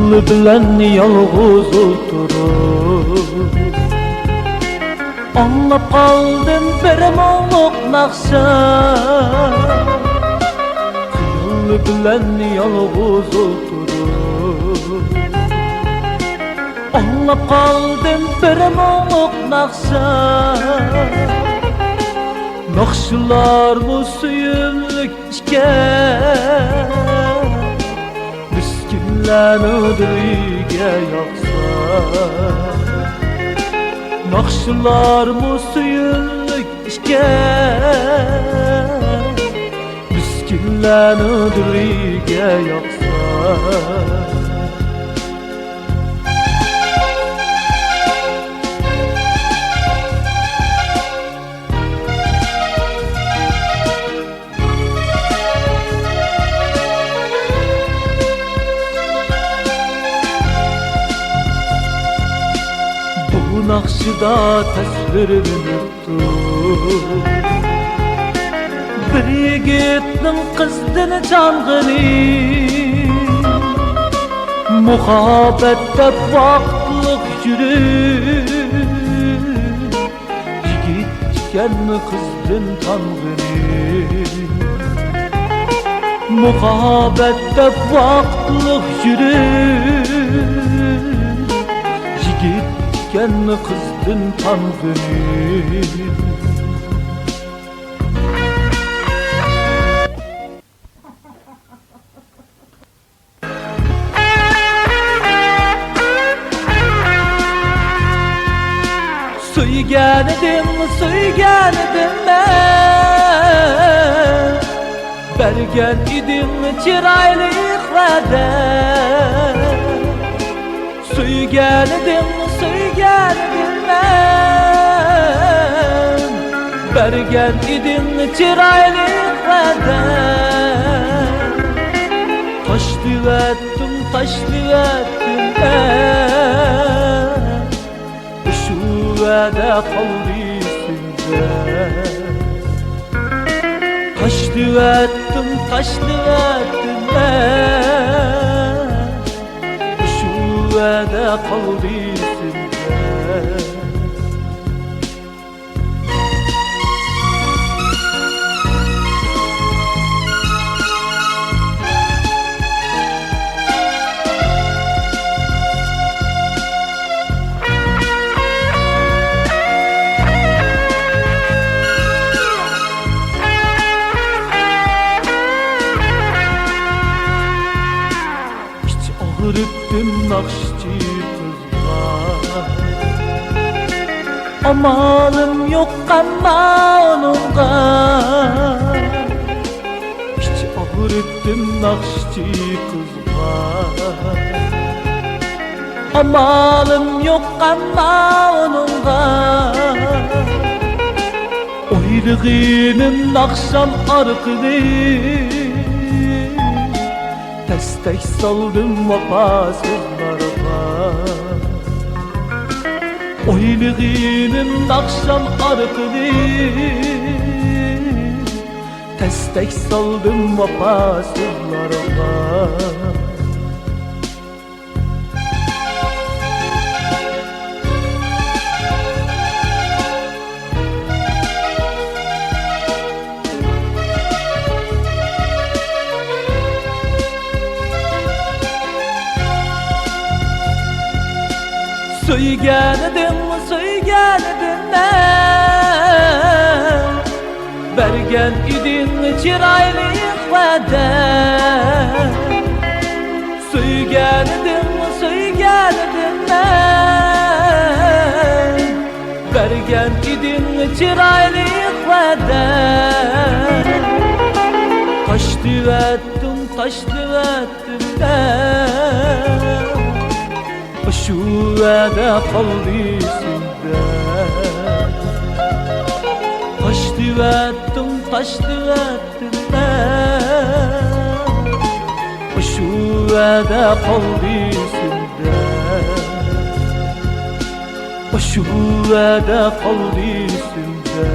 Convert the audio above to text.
Yollu bilen yalğız oturup anlap kaldım bir moğluq naqşa. Yollu bilen yalğız oturup anlap kaldım bir moğluq naqşa. Naqşılar bu suyumluk iken miskinlarni diliga yoqsa. Naqşılar bu suyumluk iken miskinlarni diliga yoqsa. Bu naqşıda tasvirinipti bir yigitning qizdan chang'ini. Muhabbatda vaqtliq yurib yigit ekanmi qizdan tang'ini. Muhabbatda vaqtliq yurib yigit ekanmi qizdan tang'ini. Suygan edim men, bergan edim chiroyli va'da. Suygan edim men, bergan edim chiroyli va'da. Tashlayotdim va'da qoldi esimda. Tashlayotdim shu va'da qoldi esimda. Ağrıttım naqşçı kızga, amalım yok ama onunla. Hiç ağrıttım naqşçı kızga, amalım yok ama onunla. Oylığınım naqşam arqıdı, testek saldım vefasızlarga. Oylığınım naqşam arqıdı, testek saldım vefasızlarga. Suygan edim men, bergan edim chiroyli va'da. Suygan edim men, bergan edim chiroyli va'da. Tashlayotdim shu va'da qoldi esimda. Tashlayotdim shu va'da qoldi esimda. Shu va'da qoldi esimda.